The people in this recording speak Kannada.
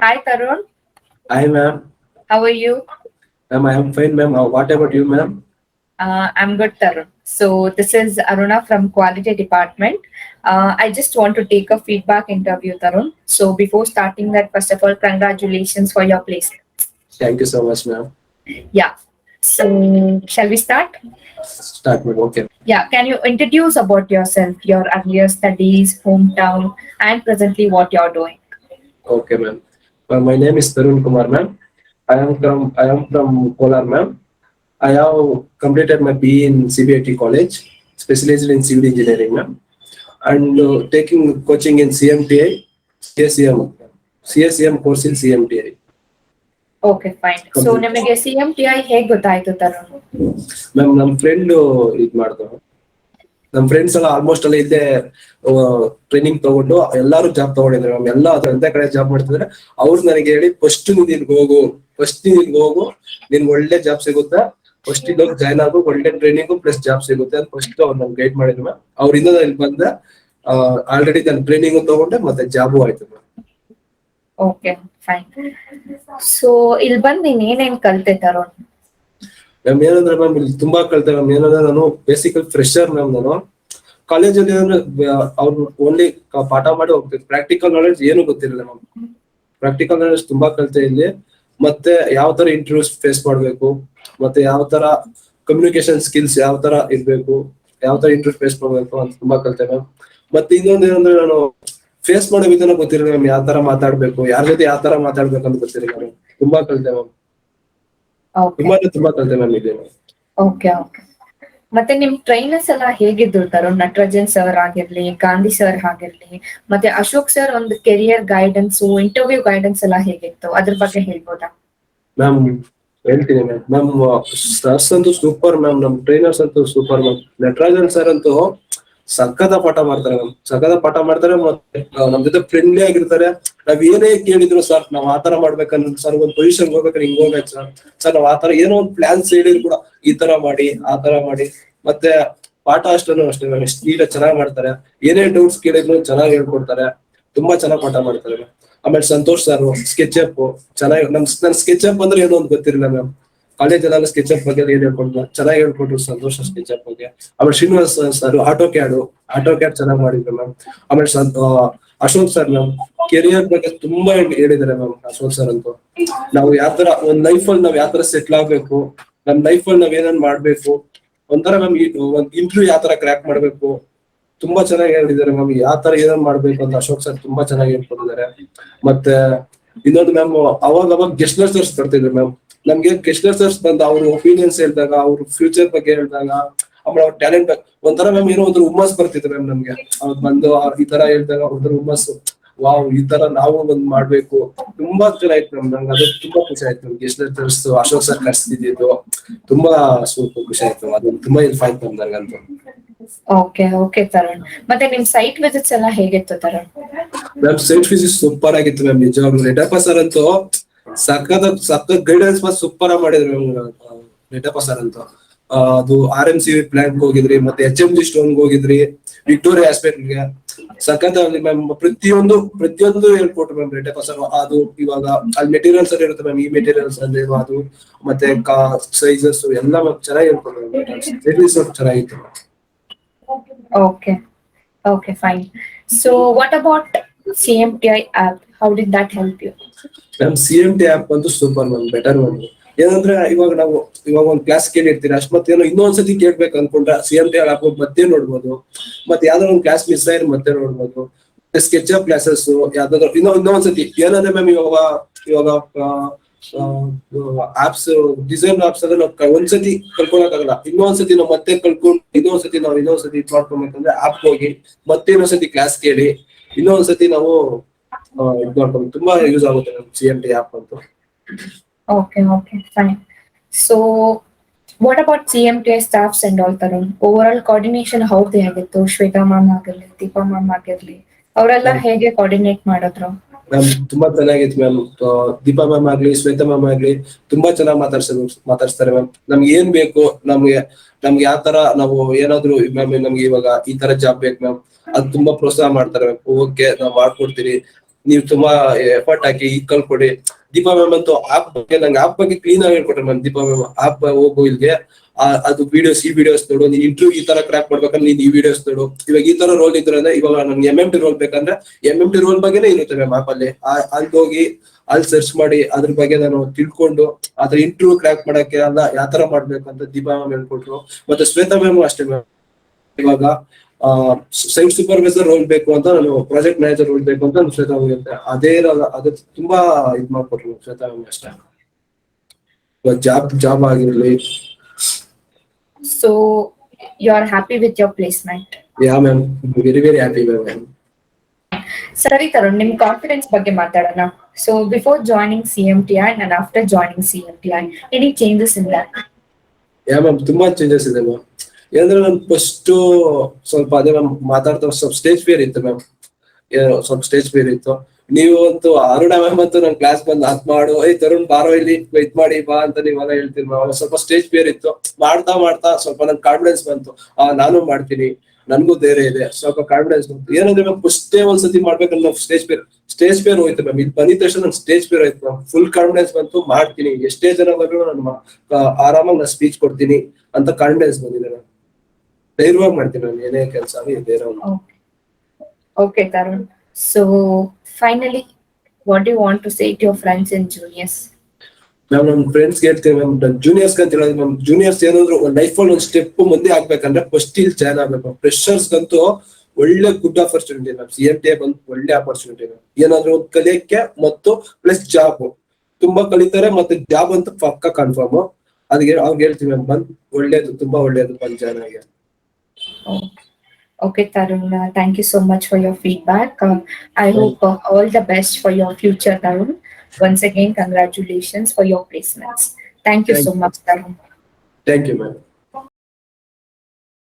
Hi Tharun, Hi, ma'am. how are you? Ma'am, I am fine, ma'am. What about you, ma'am? I'm good, Tharun. So this is Aruna from Quality Department. I just want to take a feedback interview, Tharun. So before starting that, first of all, congratulations for your placement. Thank you so much, ma'am. Yeah. So shall we start? Start, ma'am. Okay. Yeah. Can you introduce about yourself, your earlier studies, hometown, and presently what you're doing? Okay, ma'am. My name is Tharun Kumar, ma'am. I am from Kolar, ma'am. I have completed my BE in CBIT college, specialized in civil engineering, ma'am, and taking coaching in CMTI, CACM, CACM course in CMTI. Okay, fine. So Complete. ನಿಮಗೆ CMTI ಹೇಗೆ ಗೊತ್ತಾಯ್ತು ತರುಣ್? ಮ್ಯಾಮ್, ನಮ್ಮ ಫ್ರೆಂಡ್ ಇದ್ ಮಾಡ್ದ. ನಮ್ ಫ್ರೆಂಡ್ಸ್ ಎಲ್ಲ ಆಲ್ಮೋಸ್ಟ್ ಎಲ್ಲ ಇಲ್ಲೇ ಟ್ರೈನಿಂಗ್ ತಗೊಂಡು ಎಲ್ಲಾರು ಜಾಬ್ ತಗೊಂಡಿದ್ರು ಮ್ಯಾಮ್. ಎಲ್ಲ ಅಂತ ಕಡೆ ಜಾಬ್ ಮಾಡ್ತಿದ್ರೆ ಅವ್ರು ನನಗೆ ಹೇಳಿ ಫಸ್ಟ್ ನೀನ್ ಇಲ್ಗ್ ಹೋಗು, ಫಸ್ಟ್ ನೀನ್ ಇಲ್ಗ್ ಹೋಗು, ನಿನ್ ಒಳ್ಳೆ ಜಾಬ್ ಸಿಗುತ್ತಾ, ಫಸ್ಟ್ ಇಲ್ಲೋಗಿ ಜಾಯ್ನ್ ಆಗು, ಒಳ್ಳೆ ಟ್ರೈನಿಂಗು ಪ್ಲಸ್ ಜಾಬ್ ಸಿಗುತ್ತೆ ಅಂತ ಫಸ್ಟ್ ಅವ್ರು ನಮ್ಗೆ ಗೈಡ್ ಮಾಡಿದ್ರು ಮ್ಯಾಮ್. ಅವ್ರಿಂದ ನಾನು ಇಲ್ಲಿ ಬಂದೆ. ಆಲ್ರೆಡಿ ನಾನು ಟ್ರೈನಿಂಗ್ ತಗೊಂಡೆ ಮತ್ತೆ ಜಾಬು ಆಯ್ತು ಮ್ಯಾಮ್. Okay fine. ಸೊ ಇಲ್ಲಿ ಬಂದು ನೀನ್ ಏನೇನ್ ಕಲ್ತೆ ತರುಣ್? ಮ್ಯಾಮ್ ಏನಂದ್ರೆ ಮ್ಯಾಮ್ ಇಲ್ಲಿ ತುಂಬಾ ಕಲಿತೆ ಮ್ಯಾಮ್. ಏನಂದ್ರೆ ನಾನು ಬೇಸಿಕಲ್ ಫ್ರೆಶರ್ ಮ್ಯಾಮ್. ನಾನು ಕಾಲೇಜಲ್ಲಿ ಅಂದ್ರೆ ಅವ್ರು ಓನ್ಲಿ ಪಾಠ ಮಾಡಿ ಹೋಗ್ತಿದ್ರು, ಪ್ರಾಕ್ಟಿಕಲ್ ನಾಲೆಡ್ಜ್ ಏನು ಗೊತ್ತಿರಲಿಲ್ಲ ಮ್ಯಾಮ್. ಪ್ರಾಕ್ಟಿಕಲ್ ನಾಲೆಡ್ಜ್ ತುಂಬಾ ಕಲಿತೆ ಇಲ್ಲಿ. ಮತ್ತೆ ಯಾವ ತರ ಇಂಟರ್ವ್ಯೂಸ್ ಫೇಸ್ ಮಾಡ್ಬೇಕು, ಮತ್ತೆ ಯಾವ ತರ ಕಮ್ಯುನಿಕೇಶನ್ ಸ್ಕಿಲ್ಸ್ ಯಾವ ತರ ಇರ್ಬೇಕು, ಯಾವ ತರ ಇಂಟರ್ವ್ಯೂ ಫೇಸ್ ಮಾಡ್ಬೇಕು ಅಂತ ತುಂಬಾ ಕಲಿತೆ ಮ್ಯಾಮ್. ಮತ್ತೆ ಇನ್ನೊಂದು ಏನಂದ್ರೆ ನಾನು ಫೇಸ್ ಮಾಡೋ ವಿಧಾನ ಗೊತ್ತಿರಲಿಲ್ಲ ಮ್ಯಾಮ್. ಯಾವ ತರ ಮಾತಾಡ್ಬೇಕು, ಯಾರ ಜೊತೆ ಯಾವ ತರ ಮಾತಾಡ್ಬೇಕು ಅಂತ ಗೊತ್ತಿರಲಿಲ್ಲ ಮ್ಯಾಮ್. ತುಂಬಾ ಕಲಿತೆ ಮ್ಯಾಮ್. ಓಕೆ ತುಂಬಾ ಕಲಿತೆ ಮ್ಯಾಮ್ ಇದೆ. Okay okay. ಮತ್ತೆ ನಿಮ್ ಟ್ರೈನರ್ಸ್ ಎಲ್ಲ ಹೇಗಿದ್ರು ತರುಣ್? ನಟರಾಜನ್ ಸರ್ ಆಗಿರ್ಲಿ, ಗಾಂಧಿ ಸರ್ ಆಗಿರ್ಲಿ, ಮತ್ತೆ ಅಶೋಕ್ ಸರ್ ಒಂದು ಕೆರಿಯರ್ ಗೈಡೆನ್ಸ್, ಇಂಟರ್ವ್ಯೂ ಗೈಡೆನ್ಸ್ ಎಲ್ಲ ಹೇಗಿತ್ತು ಅದ್ರ ಬಗ್ಗೆ ಹೇಳ್ಬೋದಾ? ಮ್ಯಾಮ್ ಹೇಳ್ತೀನಿ ಮ್ಯಾಮ್. ನಮ್ ಸರ್ಸ್ ಅಂತೂ ಸೂಪರ್ ಮ್ಯಾಮ್. ನಮ್ ಟ್ರೈನರ್ಸ್ ಅಂತೂ ಸೂಪರ್ ಮ್ಯಾಮ್. ನಟರಾಜನ್ ಸರ್ ಅಂತೂ ಸಖತ ಪಾಠ ಮಾಡ್ತಾರೆ ಮ್ಯಾಮ್. ಸಖತ ಪಾಠ ಮಾಡ್ತಾರೆ. ಮತ್ತೆ ನಮ್ ಜೊತೆ ಫ್ರೆಂಡ್ಲಿ ಆಗಿರ್ತಾರೆ. ನಾವ್ ಏನೇ ಕೇಳಿದ್ರು ಸರ್ ನಾವ್ ಆತರ ಮಾಡ್ಬೇಕಂದ್ರೆ, ಸರ್ ಒಂದ್ ಪೊಸಿಷನ್ ಹೋಗ್ಬೇಕಾದ್ರೆ ಹಿಂಗ್ ಹೋಗ್ಬೇಕು ಸರ್, ಸರ್ ನಾವ್ ಆತರ ಏನೋ ಒಂದ್ ಪ್ಲಾನ್ಸ್ ಹೇಳಿದ್ರು ಕೂಡ ಈ ತರ ಮಾಡಿ ಆ ತರ ಮಾಡಿ. ಮತ್ತೆ ಪಾಠ ಅಷ್ಟೇ ಮ್ಯಾಮ್, ಎಷ್ಟು ನೀಟಾಗಿ ಚೆನ್ನಾಗಿ ಮಾಡ್ತಾರೆ. ಏನೇ ಡೌಟ್ಸ್ ಕೇಳಿದ್ರು ಚೆನ್ನಾಗಿ ಹೇಳ್ಕೊಡ್ತಾರೆ. ತುಂಬಾ ಚೆನ್ನಾಗಿ ಪಾಠ ಮಾಡ್ತಾರೆ ಮ್ಯಾಮ್. ಆಮೇಲೆ ಸಂತೋಷ್ ಸರ್ ಸ್ಕೆಚ್ ಅಪ್ ಚೆನ್ನಾಗಿ, ನನ್ ಸ್ಕೆಚ್ ಅಪ್ ಅಂದ್ರೆ ಏನೋ ಒಂದು ಗೊತ್ತಿರಲಿಲ್ಲ ಮ್ಯಾಮ್. ಕಾಲೇಜ್ ಎಲ್ಲ ಸ್ಕೆಚ್ ಅಪ್ ಬಗ್ಗೆ ಏನ್ ಹೇಳ್ಕೊಡ್ತಾರೆ, ಚೆನ್ನಾಗಿ ಹೇಳ್ಕೊಟ್ರು ಸಂತೋಷ್ ಸ್ಕೆಚ್ ಅಪ್ ಬಗ್ಗೆ. ಆಮೇಲೆ ಶ್ರೀನಿವಾಸ್ ಸರ್ ಆಟೋ ಕ್ಯಾಡ್ ಚೆನ್ನಾಗಿ ಮಾಡಿದ್ರು ಮ್ಯಾಮ್. ಆಮೇಲೆ ಅಶೋಕ್ ಸರ್ ಮ್ಯಾಮ್ ಕೆರಿಯರ್ ಬಗ್ಗೆ ತುಂಬಾ ಹೇಳಿದ್ದಾರೆ ಮ್ಯಾಮ್. ಅಶೋಕ್ ಸರ್ ಅಂತೂ ನಾವು ಯಾವ ತರ ಒಂದ್ ಲೈಫ್ ಅಲ್ಲಿ ನಾವ್ ಯಾವ ತರ ಸೆಟ್ಲ್ ಆಗ್ಬೇಕು, ನಮ್ ಲೈಫ್ ಅಲ್ಲಿ ನಾವ್ ಏನೇನ್ ಮಾಡ್ಬೇಕು, ಒಂಥರ ಮ್ಯಾಮ್ ಒಂದ್ ಇಂಟರ್ವ್ಯೂ ಯಾವ ತರ ಕ್ರ್ಯಾಕ್ ಮಾಡ್ಬೇಕು, ತುಂಬಾ ಚೆನ್ನಾಗಿ ಹೇಳಿದ್ದಾರೆ ಮ್ಯಾಮ್. ಯಾವ ತರ ಏನೇನ್ ಮಾಡ್ಬೇಕು ಅಂತ ಅಶೋಕ್ ಸರ್ ತುಂಬಾ ಚೆನ್ನಾಗಿ ಹೇಳ್ಕೊಟ್ಟಿದ್ದಾರೆ. ಮತ್ತೆ ಇನ್ನೊಂದು ಮ್ಯಾಮ್, ಅವಾಗ ಗೆಸ್ಟ್ ಲೆಕ್ಚರ್ಸ್ ಬರ್ತಿದ್ರು ಮ್ಯಾಮ್. ನಮ್ಗೆ ಗೆಸ್ಟ್ ಲೆಕ್ಚರ್ಸ್ ಬಂದ ಅವ್ರ ಒಪಿನಿಯನ್ಸ್ ಹೇಳಿದಾಗ, ಅವ್ರ ಫ್ಯೂಚರ್ ಬಗ್ಗೆ ಹೇಳಿದಾಗ, ಆಮೇಲೆ ಅವ್ರ ಟ್ಯಾಲೆಂಟ್ ಒಂಥರ ಮ್ಯಾಮ್ ಏನೋ ಒಂಥರ ಹುಮ್ಮಸ್ ಬರ್ತಿತ್ತು ಮ್ಯಾಮ್ ನಮ್ಗೆ. ಅವ್ರು ಬಂದು ಈ ತರ ಹೇಳಿದಾಗ ಒಂಥರ ಹುಮ್ಮಸ್ಸು, ವಾವ್ ಈ ತರ ನಾವು ಒಂದ್ ಮಾಡ್ಬೇಕು. ತುಂಬಾ ಚೆನ್ನಾಗಿತ್ತು ಮ್ಯಾಮ್. ನಂಗೆ ಅದು ತುಂಬಾ ಖುಷಿ ಆಯ್ತು ma'am. Guest lectures Ashok sir ಕರ್ಸಿದ್ದು ತುಂಬಾ ಸೂಪರ್ ಖುಷಿ ಆಯ್ತು ಮ್ಯಾಮ್. ಅದು ತುಂಬಾ ಹೆಲ್ಪ್ ಆಯ್ತು ಮ್ಯಾಮ್ ನಂಗಂತೂ. Okay okay Tarun. ಮತ್ತೆ ನಿಮ್ ಸೈಟ್ ವಿಸಿಟ್ಸ್ ಎಲ್ಲ ಹೇಗಿತ್ತು Tarun? Ma'am site physics super ಆಗಿತ್ತು ಮ್ಯಾಮ್. ನಿಜವಾಗ್ಲೂ ರೆಡ್ಡಪ್ಪ ಸರ್ ಅಂತೂ ಸಖತ್ ಗೈಡೆನ್ಸ್ ಸೂಪರ್ ಆಗಿ ಮಾಡಿದ್ರು ಮ್ಯಾಮ್. ರೆಡ್ಡಪ್ಪ ಸರ್ ಅಂತೂ ಅದು RMC ಪ್ಲಾಂಟ್ ಹೋಗಿದ್ರಿ, ಮತ್ತೆ HMG ಸ್ಟೋನ್ ಹೋಗಿದ್ರಿ, ವಿಕ್ಟೋರಿಯಾ ಹಾಸ್ಪಿಟಲ್ಗೆ ಸಖತ್ ಆಗಲಿ ಮ್ಯಾಮ್. ಪ್ರತಿಯೊಂದು ಹೇಳ್ಕೊಟ್ರು ಮ್ಯಾಮ್ ರೆಡ್ಡಪ್ಪ ಸರ್. ಅದು ಇವಾಗ ಅಲ್ಲಿ ಮೆಟೀರಿಯಲ್ಸ್ ಅಲ್ಲಿ ಇರುತ್ತೆ ಮ್ಯಾಮ್, ಈ ಮೆಟೀರಿಯಲ್ಸ್ ಅಲ್ಲಿ ಅದು ಮತ್ತೆ ಸೈಜಸ್ ಎಲ್ಲ ಚೆನ್ನಾಗಿ ಹೇಳ್ಕೊಟ್ರು ಮ್ಯಾಮ್. ಚೆನ್ನಾಗಿತ್ತು ma'am. Okay. Okay, fine. So, what about CMTI app? How did that help you? Ma'am CMT app ಅಂತೂ ಸೂಪರ್ ಮ್ಯಾಮ್, ಬೆಟರ್ ಮ್ಯಾಮ್. ಏನಂದ್ರೆ ಇವಾಗ ಒಂದ್ ಕ್ಲಾಸ್ ಕೇಳಿರ್ತೀರಿ ಅಷ್ಟ್, ಮತ್ತೆ ಏನೋ ಇನ್ನೊಂದ್ಸತಿ ಕೇಳ್ಬೇಕು ಅನ್ಕೊಂಡ್ರೆ CMT ಆಪ್ ಮತ್ತೆ ನೋಡ್ಬೋದು. ಮತ್ತೆ ಯಾವ್ದಾದ್ರು ಒಂದು ಕ್ಲಾಸ್ ಮಿಸ್ ಆಯ್ತು ಮತ್ತೆ ನೋಡ್ಬೋದು. ಸ್ಕೆಚ್ ಅಪ್ ಕ್ಲಾಸಸ್ ಯಾವ್ದಾದ್ರು ಇನ್ನೊಂದ್ಸತಿ ಏನಂದ್ರೆ ಮ್ಯಾಮ್, ಇವಾಗ ಆಪ್ಸ್ ಡಿಸೈನ್ ಆಪ್ಸ್ ಅಲ್ಲ ನಾವು ಒಂದ್ಸತಿ ಕಲ್ಕೊಳಕ್ಕಾಗಲ್ಲ. ಇನ್ನೊಂದ್ಸತಿ ನಾವು ಮತ್ತೆ ಕಲ್ಕೊಂಡು ಇನ್ನೊಂದ್ಸತಿ ಇದ್ ಮಾಡ್ಕೊಬೇಕಂದ್ರೆ ಆಪ್ ಹೋಗಿ ಮತ್ತೆ ಇನ್ನೊಂದ್ಸತಿ ಕ್ಲಾಸ್ ಕೇಳಿ ಇನ್ನೊಂದ್ಸತಿ ನಾವು ಇದ್ ಮಾಡ್ಕೊಂಡು ತುಂಬಾ ಯೂಸ್ ಆಗುತ್ತೆ ನಮ್ CMT ಆಪ್ ಅಂತೂ. Okay, okay, fine. So, what about CMTI staffs and all, Tarun? Overall coordination how they ಆಗಿತ್ತು? ಶ್ವೇತಾ ಮ್ಯಾಮ್ ಆಗಿರ್ಲಿ, ದೀಪಾ ಮ್ಯಾಮ್ ಆಗಿರ್ಲಿ, ಅವರೆಲ್ಲ ಹೇಗೆ ಕೋಆರ್ಡಿನೇಟ್ ಮಾಡಿದ್ರು? ಮ್ಯಾಮ್ ತುಂಬಾ ಚೆನ್ನಾಗಿತ್ತು ಮ್ಯಾಮ್. ದೀಪಾ ಮ್ಯಾಮ್ ಆಗ್ಲಿ, ಶ್ವೇತಾ ಮ್ಯಾಮ್ ಆಗ್ಲಿ ತುಂಬಾ ಚೆನ್ನಾಗಿ ಮಾತಾಡ್ಸ್ತಾರೆ ಮ್ಯಾಮ್. ನಮ್ಗೆ ಏನ್ ಬೇಕು, ನಮ್ಗೆ ಯಾವ ತರ ನಾವು ಏನಾದ್ರು ಮ್ಯಾಮ್, ನಮ್ಗೆ ಇವಾಗ ಈ ತರ ಜಾಬ್ ಬೇಕು ಮ್ಯಾಮ್, ಅದು ತುಂಬಾ ಪ್ರೋತ್ಸಾಹ ಮಾಡ್ತಾರೆ ಮ್ಯಾಮ್. ಓಕೆ ನಾವ್ ಮಾಡ್ಕೊಡ್ತೀರಿ, ನೀವು ತುಂಬಾ ಎಫರ್ಟ್ ಹಾಕಿ ಈ ಕಲ್ಕೊಡಿ. ದೀಪಾ ಮ್ಯಾಮ್ ಅಂತೂ ಆಪ್ ಬಗ್ಗೆ ನಂಗೆ ಆಪ್ ಬಗ್ಗೆ ಕ್ಲೀನ್ ಆಗಿ ಹೇಳ್ಕೊಟ್ರೆ ಮ್ಯಾಮ್. ದೀಪಾ ಮ್ಯಾಮ್ ಆಪ್ ಹೋಗು ಇಲ್ಲಿಗೆ, ಅದು ವಿಡಿಯೋಸ್ ಈ ವಿಡಿಯೋಸ್ ನೋಡು, ನೀನ್ ಇಂಟರ್ವ್ಯೂ ಈ ತರ ಕ್ರಾಕ್ ಮಾಡ್ಬೇಕಂದ್ರೆ ನೀನ್ ಈ ವಿಡಿಯೋಸ್ ನೋಡು. ಇವಾಗ ಈ ತರ ರೋಲ್ ಇದ್ರೆ ಅಂದ್ರೆ ಇವಾಗ ನನ್ಗೆ MMT ರೋಲ್ ಬೇಕಂದ್ರೆ MMT ರೋಲ್ ಬಗ್ಗೆನೇ ಇರುತ್ತೆ ಮ್ಯಾಮ್ ಆಪ್ ಅಲ್ಲಿ. ಅಲ್ಲಿ ಹೋಗಿ ಅಲ್ಲಿ ಸರ್ಚ್ ಮಾಡಿ ಅದ್ರ ಬಗ್ಗೆ ನಾನು ತಿಳ್ಕೊಂಡು ಅದ್ರ ಇಂಟರ್ವ್ಯೂ ಕ್ರಾಕ್ ಮಾಡಕ್ಕೆ ಅಲ್ಲ ಯಾವ ತರ ಮಾಡ್ಬೇಕಂತ ದೀಪಾ ಮ್ಯಾಮ್ ಹೇಳ್ಕೊಟ್ರು. ಮತ್ತೆ ಶ್ವೇತಾ ಮ್ಯಾಮ್ ಅಷ್ಟೇ ಮ್ಯಾಮ್. ಇವಾಗ ಸೈಟ್ ಸೂಪರ್ವೈಸರ್ ರೋಲ್ ಬೇಕು ಅಂತ, ನಾನು ಪ್ರಾಜೆಕ್ಟ್ ಮ್ಯಾನೇಜರ್ ರೋಲ್ ಬೇಕು ಅಂತ ಶ್ವೇತಾ ಮ್ಯಾಮ್ ಹೇಳ್ತೆ. ಅದು ತುಂಬಾ ಇದ್ ಮಾಡ್ಕೊಟ್ರು ಶ್ವೇತಾ ಮ್ಯಾಮ್ ಅಷ್ಟೇ. ಜಾಬ್ ಆಗಿರ್ಲಿ. So you are happy with your placement? Yeah ma'am, very very happy ma'am. ಸರಿ ತರುಣ್, ನಿಮ್ ಕಾನ್ಫಿಡೆನ್ಸ್ ಬಗ್ಗೆ ಮಾತಾಡೋಣ. So before joining CMTI and after joining CMTI, any changes in that? Yeah ma'am ತುಂಬಾ ಚೇಂಜಸ್ ಇದೆ ಮ್ಯಾಮ್. ಏನಂದ್ರೆ ನಾನು ಫಸ್ಟ್ ಸ್ವಲ್ಪ ಅದೇ ಮ್ಯಾಮ್ ಮಾತಾಡ್ತಾ ಸ್ವಲ್ಪ ಸ್ಟೇಜ್ ಫಿಯರ್ ಇತ್ತು ಮ್ಯಾಮ್. ಸ್ವಲ್ಪ ಸ್ಟೇಜ್ ಫಿಯರ್ ಇತ್ತು. ನೀವು ಅಂತೂ ಅರುಣ ಮ್ಯಾಮ್ ಅಂತೂ ನನ್ ಕ್ಲಾಸ್ ಬಂದು ಅದ್ ಮಾಡು, ತರುಣ್ ಬಾರೋ ಇಲ್ಲಿ ಇದ್ ಮಾಡಿ ಬಾ ಅಂತ ನೀವೆಲ್ಲ ಹೇಳ್ತೀರಿ ಮ್ಯಾಮ್. ಸ್ವಲ್ಪ ಸ್ಟೇಜ್ ಫಿಯರ್ ಇತ್ತು. ಮಾಡ್ತಾ ಮಾಡ್ತಾ ಸ್ವಲ್ಪ ನನ್ ಕಾನ್ಫಿಡೆನ್ಸ್ ಬಂತು. ನಾನು ಮಾಡ್ತೀನಿ, ನನ್ಗೂ ಧೈರ್ಯ ಇದೆ, ಸ್ವಲ್ಪ ಕಾನ್ಫಿಡೆನ್ಸ್ ಬಂತು. ಏನಂದ್ರೆ ಮ್ಯಾಮ್ ಫಸ್ಟೇ ಒಂದ್ಸತಿ ಮಾಡ್ಬೇಕಂದ್ರೆ ಸ್ಟೇಜ್ ಫಿಯರ್ ಹೋಯ್ತು ಮ್ಯಾಮ್. ಇಲ್ಲಿ ಬಂದಿದ ತಕ್ಷಣ ನನ್ ಸ್ಟೇಜ್ ಫಿಯರ್ ಆಯ್ತು ಮ್ಯಾಮ್. ಫುಲ್ ಕಾನ್ಫಿಡೆನ್ಸ್ ಬಂತು, ಮಾಡ್ತೀನಿ, ಎಷ್ಟೇ ಜನ ಬಂದ್ರು ನಾನು ಆರಾಮಾಗಿ ನಾನು ಸ್ಪೀಚ್ ಕೊಡ್ತೀನಿ ಅಂತ ಕಾನ್ಫಿಡೆನ್ಸ್ ಬಂದಿದೆ ಮ್ಯಾಮ್. ಧೈರ್ಯವಾಗಿ ಮಾಡ್ತೀನಿ ನಾನು ಏನೇ ಕೆಲಸ ಆಗಲಿ ಧೈರ್ಯವಾಗಿ. Okay, Tharun. So finally, what do you want to say to your friends and juniors? Ma'am ನಮ್ ಫ್ರೆಂಡ್ಸ್ ಹೇಳ್ತೀವಿ ಮ್ಯಾಮ್, ಜೂನಿಯರ್ಸ್ ಅಂತ ಹೇಳೋದು ಮ್ಯಾಮ್. ಜೂನಿಯರ್ಸ್ ಏನಾದ್ರು ಲೈಫ್ ಅಲ್ಲಿ ಒಂದು ಸ್ಟೆಪ್ ಮುಂದೆ ಆಗ್ಬೇಕಂದ್ರೆ ಫಸ್ಟ್ ಇಲ್ಲಿ ಜಾಯ್ನ್ ಆಗ್ಬೇಕು. ಫ್ರೆಶರ್ಸ್ ಅಂತೂ ಒಳ್ಳೆ ಗುಡ್ ಆಪರ್ಚುನಿಟಿ ಮ್ಯಾಮ್. CMTI ಬಂದು ಒಳ್ಳೆ ಆಪರ್ಚುನಿಟಿ ಮ್ಯಾಮ್. ಏನಾದ್ರು ಒಂದು ಕಲಿಯಕ್ಕೆ ಮತ್ತು ಪ್ಲಸ್ ಜಾಬ್ ತುಂಬಾ ಕಲಿತಾರೆ, ಮತ್ತೆ ಜಾಬ್ ಅಂತೂ ಪಕ್ಕ ಕನ್ಫರ್ಮ್. ಅದಕ್ಕೆ ಅವ್ರಿಗೆ ಹೇಳ್ತೀವಿ ಮ್ಯಾಮ್, ಬಂದ್ ಒಳ್ಳೇದು, ತುಂಬಾ ಒಳ್ಳೇದು, ಬಂದ್ ಜಾಯ್ನ್ ಆಗಿ. Okay, Tharun. Thank you so much for your feedback. I hope all the best for your future, Tharun. Once again, congratulations for your placements. Thank you so much, Tharun. Thank you, ma'am.